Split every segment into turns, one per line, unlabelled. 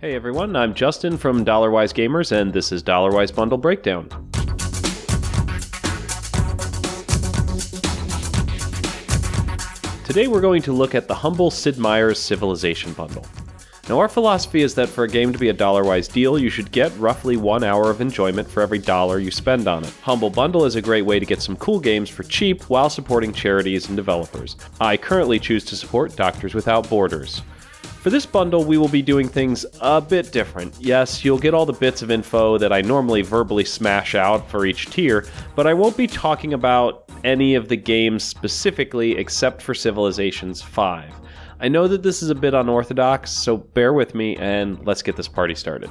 Hey everyone, I'm Justin from Dollarwise Gamers, and this is Dollarwise Bundle Breakdown. Today we're going to look at the humble Sid Meier's Civilization Bundle. Now our philosophy is that for a game to be a Dollarwise deal, you should get roughly 1 hour of enjoyment for every dollar you spend on it. Humble Bundle is a great way to get some cool games for cheap while supporting charities and developers. I currently choose to support Doctors Without Borders. For this bundle, we will be doing things a bit different. Yes, you'll get all the bits of info that I normally verbally smash out for each tier, but I won't be talking about any of the games specifically except for Civilizations 5. I know that this is a bit unorthodox, so bear with me and let's get this party started.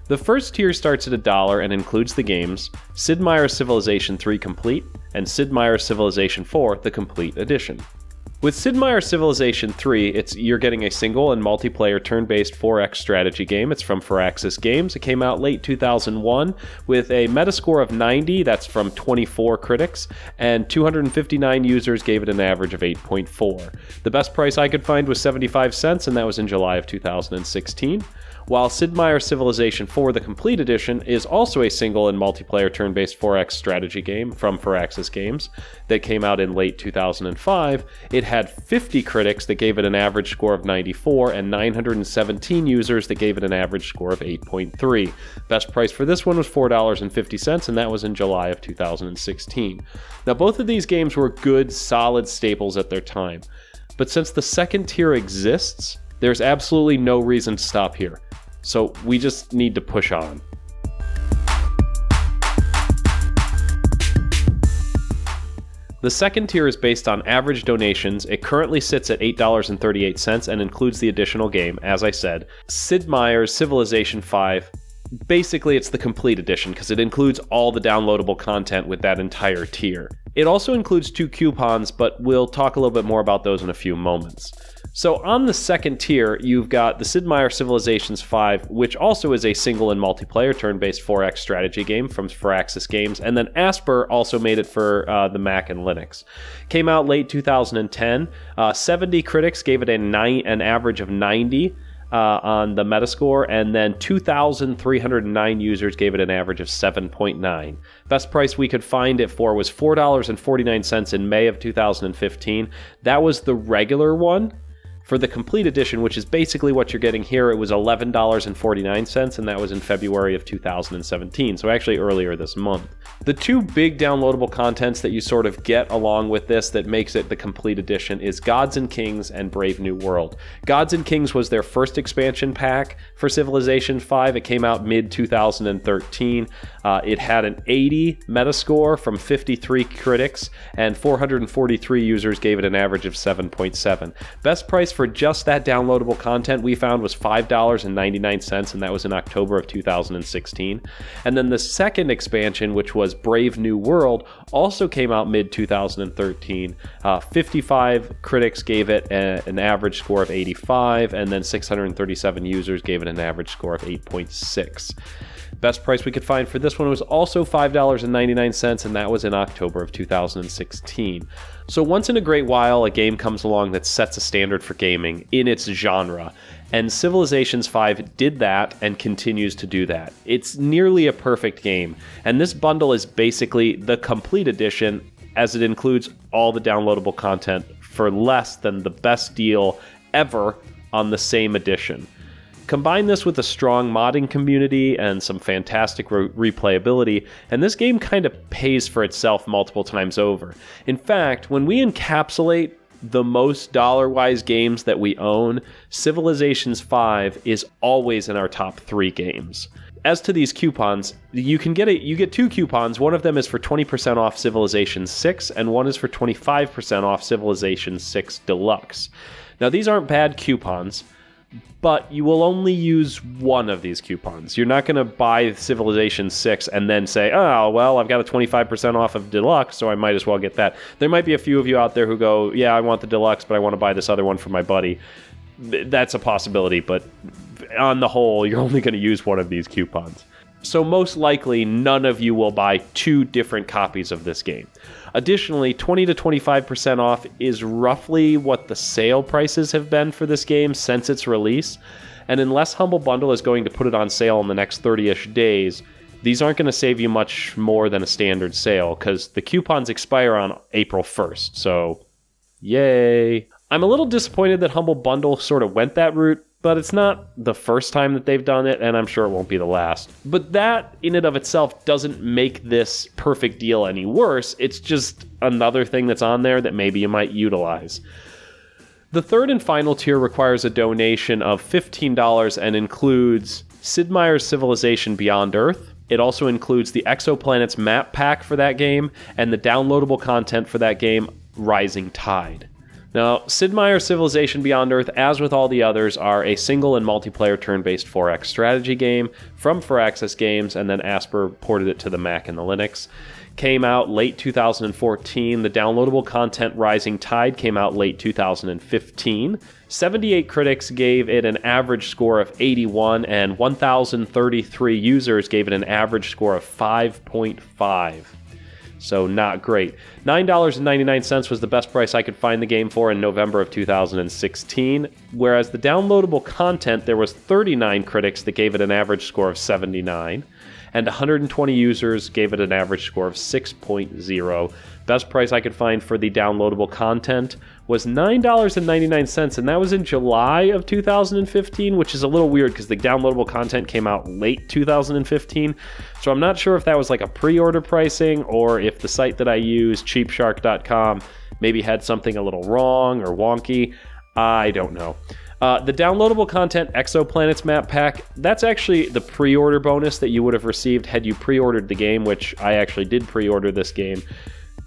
The first tier starts at $1 and includes the games Sid Meier's Civilization 3 Complete and Sid Meier's Civilization 4 The Complete Edition. With Sid Meier's Civilization 3, you're getting a single and multiplayer turn-based 4X strategy game. It's from Firaxis Games. It came out late 2001 with a Metascore of 90, that's from 24 critics, and 259 users gave it an average of 8.4. The best price I could find was 75 cents, and that was in July of 2016. While Sid Meier's Civilization 4 The Complete Edition is also a single and multiplayer turn-based 4X strategy game from Firaxis Games that came out in late 2005, it had 50 critics that gave it an average score of 94 and 917 users that gave it an average score of 8.3. Best price for this one was $4.50, and that was in July of 2016. Now both of these games were good, solid staples at their time, but since the second tier exists, there's absolutely no reason to stop here. So we just need to push on. The second tier is based on average donations. It currently sits at $8.38 and includes the additional game, as I said, Sid Meier's Civilization 5. Basically, it's the complete edition because it includes all the downloadable content with that entire tier. It also includes 2 coupons, but we'll talk a little bit more about those in a few moments. So on the second tier, you've got the Sid Meier's Civilizations 5, which also is a single and multiplayer turn-based 4X strategy game from Firaxis Games, and then Asper also made it for the Mac and Linux. Came out late 2010. 70 critics gave it an average of 90 on the Metascore, and then 2,309 users gave it an average of 7.9. Best price we could find it for was $4.49 in May of 2015. That was the regular one. For the complete edition, which is basically what you're getting here, it was $11.49, and that was in February of 2017, so actually earlier this month. The 2 big downloadable contents that you sort of get along with this that makes it the complete edition is Gods and Kings and Brave New World. Gods and Kings was their first expansion pack for Civilization 5. It came out mid-2013. It had an 80 Metascore from 53 critics, and 443 users gave it an average of 7.7. Best price for just that downloadable content we found was $5.99, and that was in October of 2016. And then the second expansion, which was Brave New World, also came out mid-2013. 55 critics gave it an average score of 85, and then 637 users gave it an average score of 8.6. Best price we could find for this one was also $5.99, and that was in October of 2016. So once in a great while, a game comes along that sets a standard for gaming in its genre, and Civilizations 5 did that and continues to do that. It's nearly a perfect game, and this bundle is basically the complete edition, as it includes all the downloadable content for less than the best deal ever on the same edition. Combine this with a strong modding community and some fantastic replayability, and this game kind of pays for itself multiple times over. In fact, when we encapsulate the most Dollarwise games that we own, Civilizations 5 is always in our top 3 games. As to these coupons, you get 2 coupons. One of them is for 20% off Civilization 6, and one is for 25% off Civilization 6 Deluxe. Now, these aren't bad coupons, but you will only use one of these coupons. You're not going to buy Civilization 6 and then say, oh, well, I've got a 25% off of Deluxe, so I might as well get that. There might be a few of you out there who go, yeah, I want the Deluxe, but I want to buy this other one for my buddy. That's a possibility, but on the whole, you're only going to use one of these coupons. So most likely, none of you will buy 2 different copies of this game. Additionally, 20 to 25% off is roughly what the sale prices have been for this game since its release. And unless Humble Bundle is going to put it on sale in the next 30-ish days, these aren't going to save you much more than a standard sale, because the coupons expire on April 1st, so yay. I'm a little disappointed that Humble Bundle sort of went that route, but it's not the first time that they've done it, and I'm sure it won't be the last. But that, in and of itself, doesn't make this perfect deal any worse. It's just another thing that's on there that maybe you might utilize. The third and final tier requires a donation of $15 and includes Sid Meier's Civilization Beyond Earth. It also includes the Exoplanets map pack for that game and the downloadable content for that game, Rising Tide. Now, Sid Meier's Civilization Beyond Earth, as with all the others, are a single and multiplayer turn-based 4X strategy game from Firaxis Games, and then Asper ported it to the Mac and the Linux. Came out late 2014. The downloadable content Rising Tide came out late 2015. 78 critics gave it an average score of 81, and 1,033 users gave it an average score of 5.5. So not great. $9.99 was the best price I could find the game for in November of 2016, whereas the downloadable content, there was 39 critics that gave it an average score of 79, and 120 users gave it an average score of 6.0. Best price I could find for the downloadable content was $9.99, and that was in July of 2015, which is a little weird because the downloadable content came out late 2015. So I'm not sure if that was like a pre-order pricing or if the site that I use, cheapshark.com, maybe had something a little wrong or wonky. I don't know. The downloadable content Exoplanets map pack, that's actually the pre-order bonus that you would have received had you pre-ordered the game, which I actually did pre-order this game.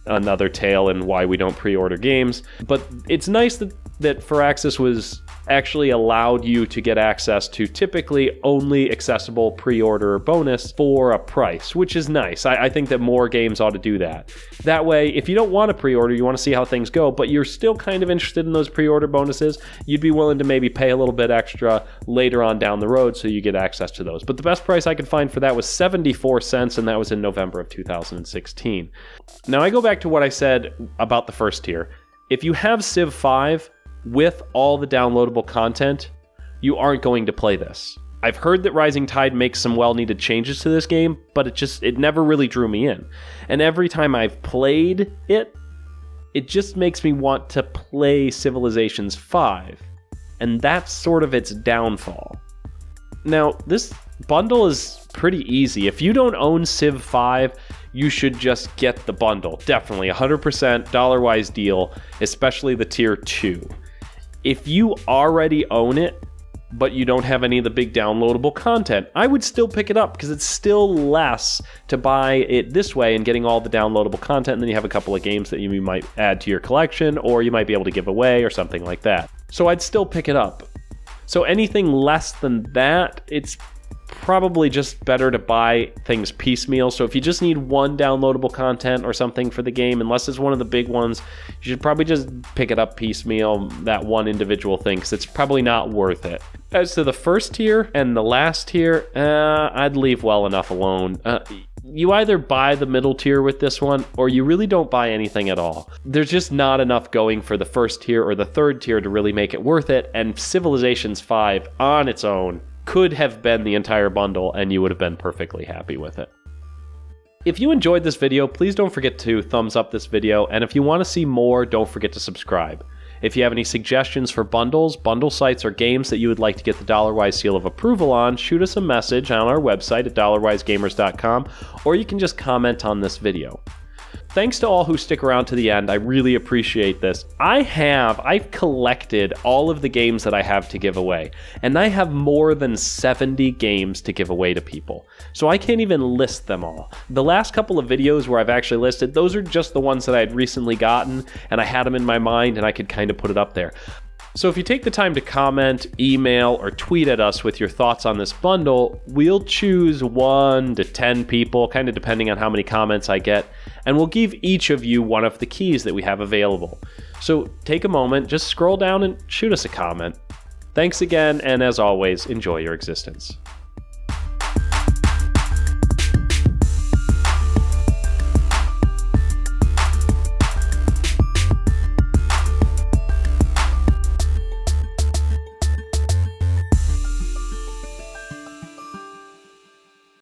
Another tale in why we don't pre-order games. But it's nice that Firaxis was actually allowed you to get access to typically only accessible pre-order bonus for a price, which is nice. I think that more games ought to do that. That way, if you don't want to pre-order, you want to see how things go, but you're still kind of interested in those pre-order bonuses, you'd be willing to maybe pay a little bit extra later on down the road so you get access to those. But the best price I could find for that was 74 cents, and that was in November of 2016. Now I go back to what I said about the first tier. If you have Civ 5 with all the downloadable content, you aren't going to play this. I've heard that Rising Tide makes some well-needed changes to this game, but it never really drew me in. And every time I've played it, it just makes me want to play Civilizations 5. And that's sort of its downfall. Now, this bundle is pretty easy. If you don't own Civ 5, you should just get the bundle. Definitely, 100% Dollarwise deal, especially the tier 2. If you already own it, but you don't have any of the big downloadable content, I would still pick it up because it's still less to buy it this way and getting all the downloadable content, and then you have a couple of games that you might add to your collection, or you might be able to give away or something like that. So I'd still pick it up. So anything less than that, it's probably just better to buy things piecemeal. So if you just need one downloadable content or something for the game, unless it's one of the big ones, you should probably just pick it up piecemeal, that one individual thing, because it's probably not worth it. As to the first tier and the last tier, I'd leave well enough alone. You either buy the middle tier with this one, or you really don't buy anything at all. There's just not enough going for the first tier or the third tier to really make it worth it, and Civilizations 5 on its own could have been the entire bundle, and you would have been perfectly happy with it. If you enjoyed this video, please don't forget to thumbs up this video, and if you want to see more, don't forget to subscribe. If you have any suggestions for bundles, bundle sites, or games that you would like to get the Dollarwise seal of approval on, shoot us a message on our website at dollarwisegamers.com, or you can just comment on this video. Thanks to all who stick around to the end. I really appreciate this. I've collected all of the games that I have to give away, and I have more than 70 games to give away to people. So I can't even list them all. The last couple of videos where I've actually listed, those are just the ones that I had recently gotten, and I had them in my mind, and I could kind of put it up there. So if you take the time to comment, email, or tweet at us with your thoughts on this bundle, we'll choose 1 to 10 people, kind of depending on how many comments I get, and we'll give each of you one of the keys that we have available. So take a moment, just scroll down and shoot us a comment. Thanks again, and as always, enjoy your existence.